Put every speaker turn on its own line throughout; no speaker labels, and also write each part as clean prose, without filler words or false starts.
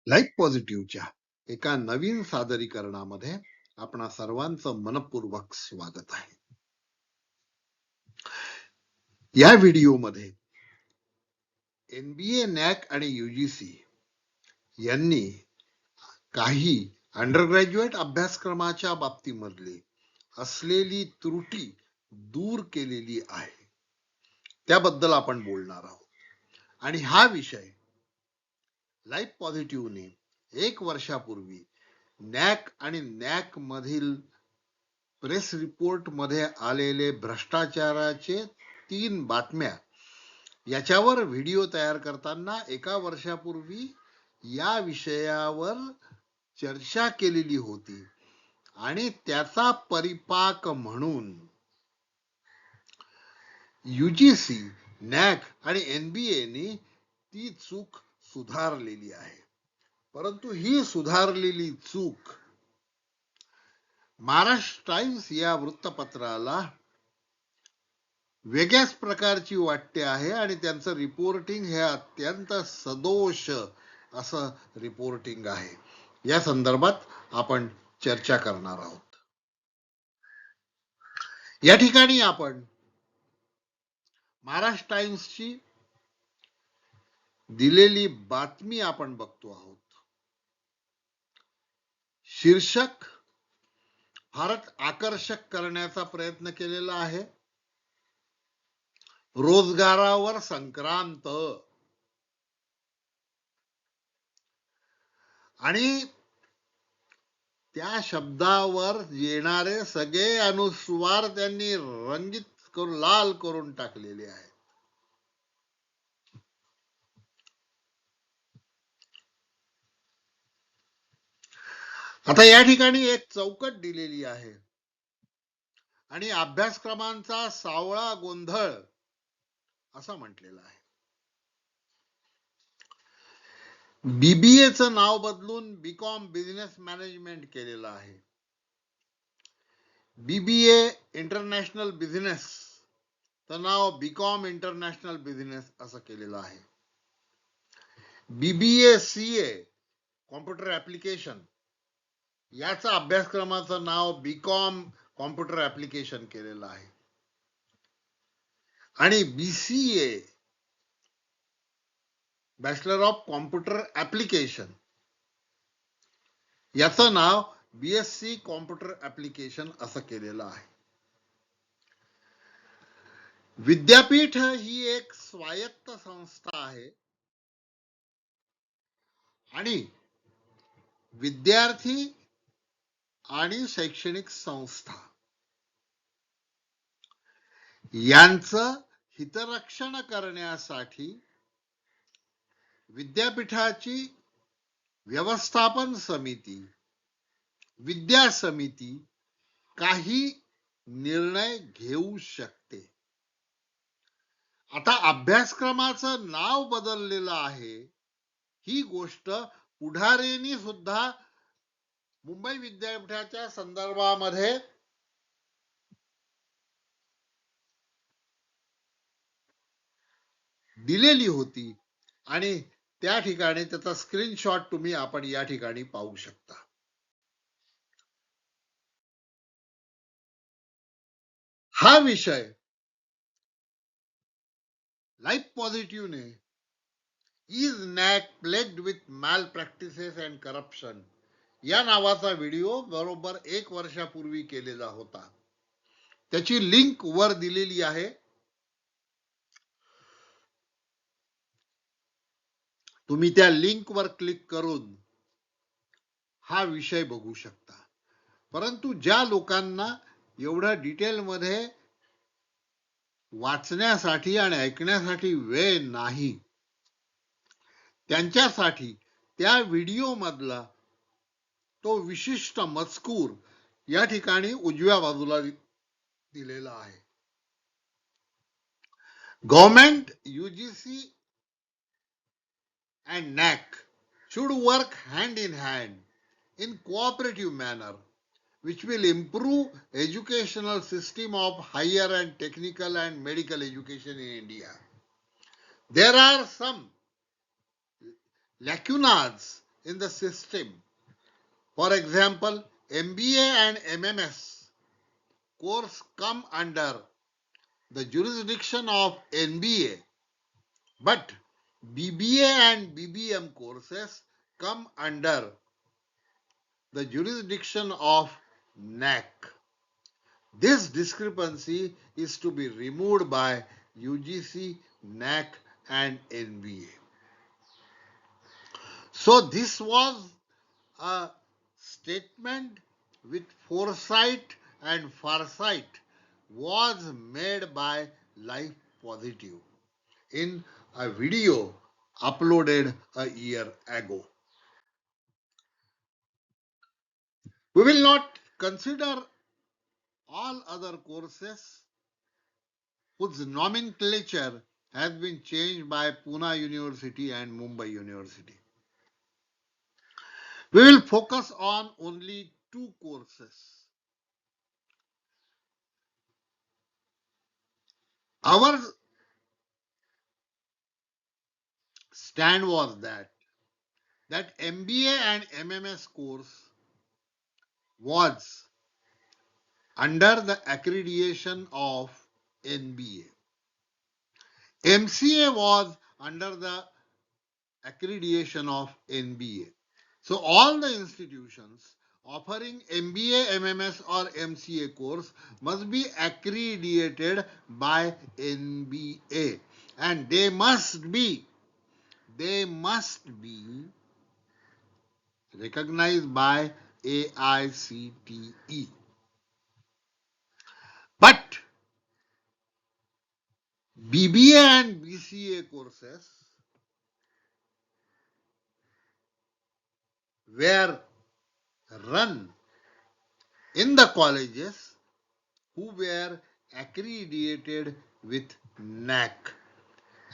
Life पॉझिटिव्हच्या एका नवीन सादरीकरणामध्ये आपणा सर्वांचं मनपूर्वक स्वागत आहे. या व्हिडिओमध्ये NBA, नॅक आणि UGC यांनी काही अंडरग्रॅज्युएट अभ्यासक्रमाच्या बाबतीमधली असलेली त्रुटी दूर केलेली आहे, त्याबद्दल आपण बोलणार आहोत. आणि हा विषय लाईफ पॉझिटिव्हने 1 वर्षापूर्वी नॅक आणि नॅक मधील प्रेस रिपोर्ट मध्ये आलेले भ्रष्टाचाराचे 3 बातम्या याच्यावर व्हिडिओ तयार करताना 1 वर्षापूर्वी या विषयावर चर्चा केलेली होती आणि त्याचा परिपाक म्हणून UGC, नॅक आणि NBA ने ती चूक सुधारलेली आहे. परंतु ही सुधारलेली चूक महाराष्ट्र टाइम्स या वृत्तपत्राला वेगळ्याच प्रकारची वाटते आहे आणि त्यांचं रिपोर्टिंग हे अत्यंत सदोष असं रिपोर्टिंग आहे. या संदर्भात आपण चर्चा करणार आहोत. या ठिकाणी आपण महाराष्ट्र टाइम्सची दिलेली बातमी आपण बघतो आहोत. शीर्षक फारच आकर्षक करण्याचा प्रयत्न केलेला आहे. रोजगारावर संक्रांत. आणि त्या शब्दावर येणारे सगळे अनुस्वार त्यांनी रंजित करून लाल करून टाकलेले आहेत. आता या ठिकाणी एक चौकट दिलेली आहे आणि अभ्यासक्रमांचा सावळा गोंधळ असं म्हटलेलं आहे. BBA चं नाव बदलून बीकॉम बिझनेस मॅनेजमेंट केलेलं आहे. BBA इंटरनॅशनल बिझनेस तर नाव बीकॉम इंटरनॅशनल बिझनेस असं केलेलं आहे. BBA CA कॉम्प्युटर ऍप्लिकेशन याचा अभ्यासक्रमाचं नाव बीकॉम कॉम्प्युटर ऍप्लिकेशन केलेलं आहे. आणि BCA bachelor of computer application याचं नाव BSc कॉम्प्युटर ऍप्लिकेशन असं केलेलं आहे. विद्यापीठ ही एक स्वायत्त संस्था आहे आणि विद्यार्थी आणि शैक्षणिक संस्था यांचं हितरक्षण करण्यासाठी विद्यापीठाची व्यवस्थापन समिती, विद्या समिती काही निर्णय घेऊ शकते. आता अभ्यासक्रमाचं नाव बदललेलं आहे ही गोष्ट पुढाऱ्यांनी सुद्धा मुंबई विद्यापीठाच्या संदर्भामध्ये दिलेली होती आणि त्या ठिकाणी त्याचा स्क्रीनशॉट तुम्ही आपण या ठिकाणी पाहू शकता. हा विषय लाईफ पॉझिटिव्हने is NAAC plagued with malpractices and corruption या नावाचा व्हिडिओ बरोबर 1 वर्षापूर्वी केलेला होता. त्याची लिंक वर दिलेली आहे. तुम्ही त्या लिंक वर क्लिक करून हा विषय बघू शकता. परंतु ज्या लोकांना एवढं डिटेलमध्ये वाचण्यासाठी आणि ऐकण्यासाठी वेळ नाही त्यांच्यासाठी त्या व्हिडिओ मधला तो विशिष्ट मजकूर या ठिकाणी उजव्या बाजूला दिलेला आहे. Government, UGC and NAC should work hand in hand in cooperative manner which will improve educational system of higher and technical and medical education in India. There are some lacunas in the system. For example, MBA and MMS course come under the jurisdiction of NBA, but BBA and BBM courses come under the jurisdiction of NAC. This discrepancy is to be removed by UGC, NAC and NBA. So this was a statement with foresight and farsight was made by Life Positive in a video uploaded a year ago. We will not consider all other courses whose nomenclature has been changed by Pune University and Mumbai University. We will focus on only two courses. Our stand was that MBA and MMS course was under the accreditation of NBA. MCA was under the accreditation of NBA. So all the institutions offering MBA, MMS or MCA course must be accredited by NBA and they must be recognized by AICTE. But BBA and BCA courses were run in the colleges who were accredited with NAC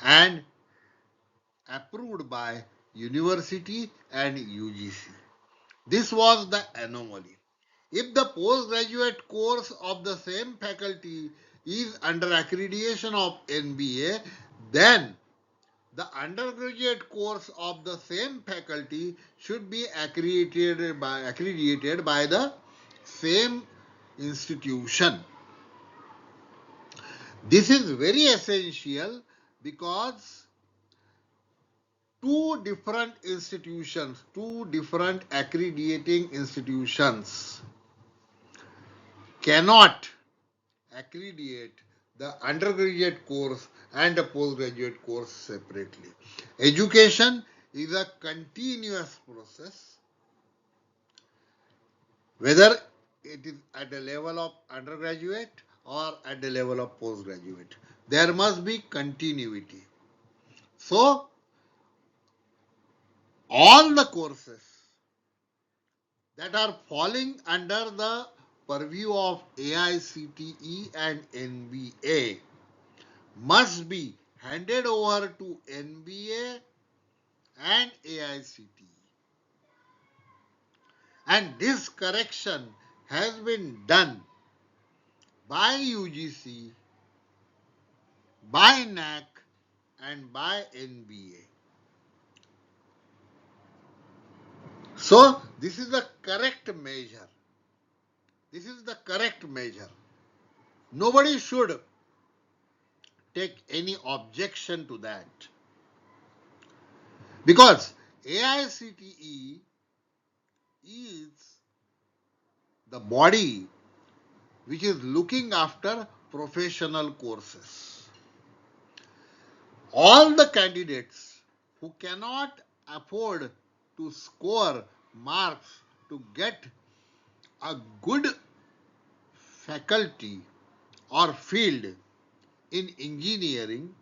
and approved by university and UGC. This was the anomaly. If the postgraduate course of the same faculty is under accreditation of NBA, then the undergraduate course of the same faculty should be accredited by the same institution. This is very essential because two different institutions, two different accrediting institutions cannot accredit the undergraduate course and the postgraduate course separately. Education is a continuous process, whether it is at the level of undergraduate or at the level of postgraduate. There must be continuity. So, all the courses that are falling under the purview of AICTE and NBA must be handed over to NBA and AICTE. And this correction has been done by UGC, by NAC and by NBA. So this is the correct measure. This is the correct measure. Nobody should take any objection to that. Because AICTE is the body which is looking after professional courses. All the candidates who cannot afford to score marks to get a good faculty or field in engineering,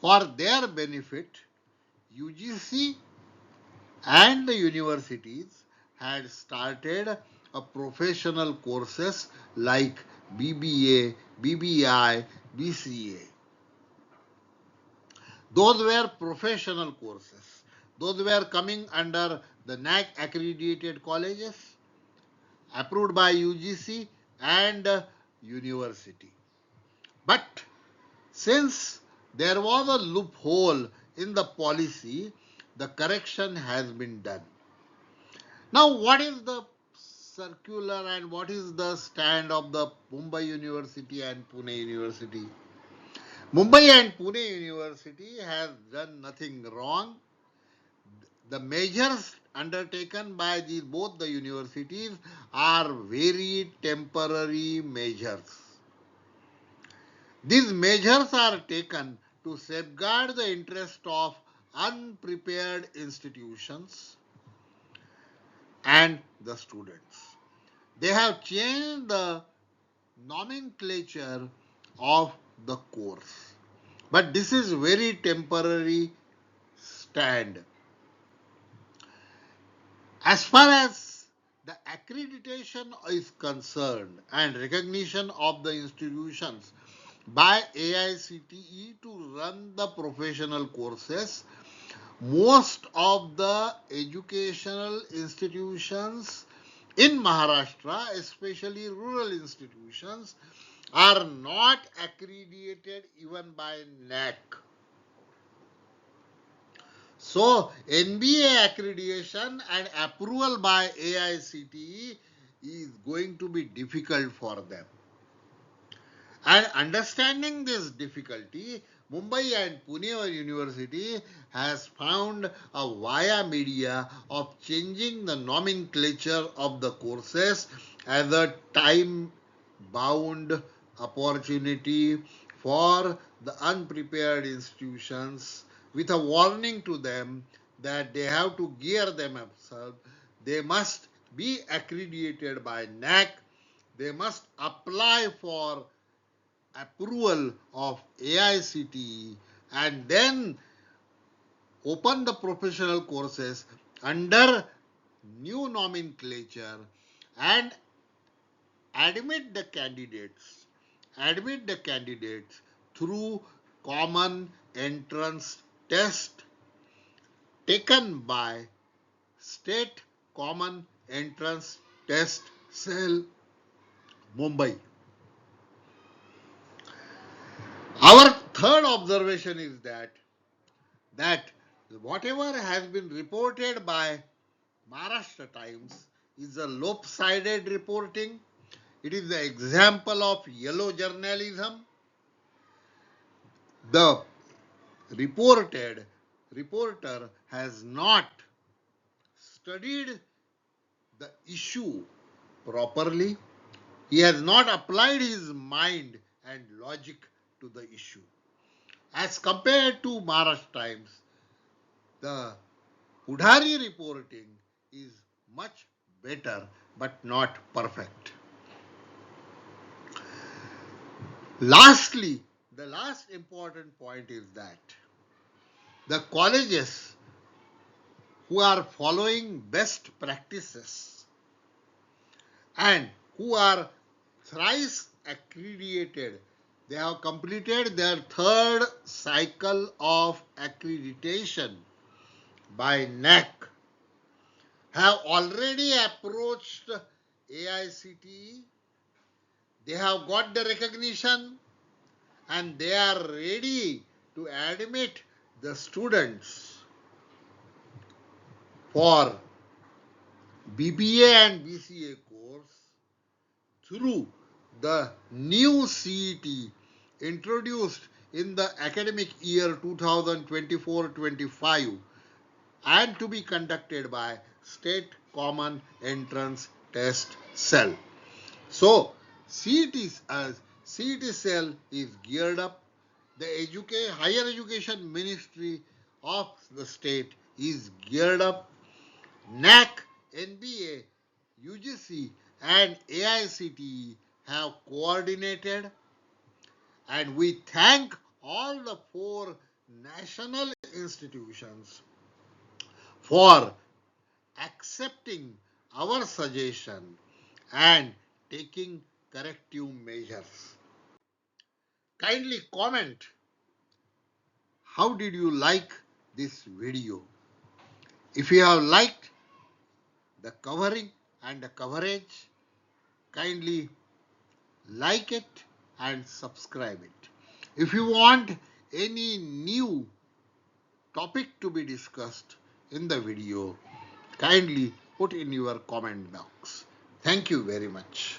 for their benefit, UGC and the universities had started a professional courses like BBA, BBI, BCA. Those were professional courses. Those were coming under the NAC accredited colleges, approved by UGC and university. But since there was a loophole in the policy, the correction has been done. Now, what is the circular and what is the stand of the Mumbai University and Pune University? Mumbai and Pune University has done nothing wrong. The measures undertaken by both the universities are very temporary measures. These measures are taken to safeguard the interest of unprepared institutions and the students. They have changed the nomenclature of the course. But this is very temporary stand. As far as the accreditation is concerned and recognition of the institutions by AICTE to run the professional courses, most of the educational institutions in Maharashtra, especially rural institutions, are not accredited even by NAC. So, NBA accreditation and approval by AICTE is going to be difficult for them. And understanding this difficulty, Mumbai and Pune University has found a via media of changing the nomenclature of the courses as a time-bound opportunity for the unprepared institutions, with a warning to them that they have to gear themselves. They must be accredited by NAC. They must apply for approval of AICTE and then open the professional courses under new nomenclature and admit the candidates through common entrance test taken by State Common Entrance Test Cell, Mumbai. Our third observation is that whatever has been reported by Maharashtra Times is a lopsided reporting. It is the example of yellow journalism. The reporter has not studied the issue properly. He has not applied his mind and logic to the issue. As compared to Maharashtra Times, the Pudhari reporting is much better but not perfect. Lastly, the last important point is that the colleges who are following best practices and who are thrice accredited, they have completed their third cycle of accreditation by NAC, have already approached AICTE. They have got the recognition and they are ready to admit the students for BBA and BCA course through the new CET introduced in the academic year 2024-25 and to be conducted by State Common Entrance Test Cell. So, CET cell is geared up. The Higher Education Ministry of the state is geared up. NAC, NBA, UGC and AICTE have coordinated, and we thank all the four national institutions for accepting our suggestion and taking corrective measures. Kindly comment how did you like this video. If you have liked the covering and the coverage, kindly like it and subscribe it. If you want any new topic to be discussed, in the video, kindly put in your comment box. Thank you very much.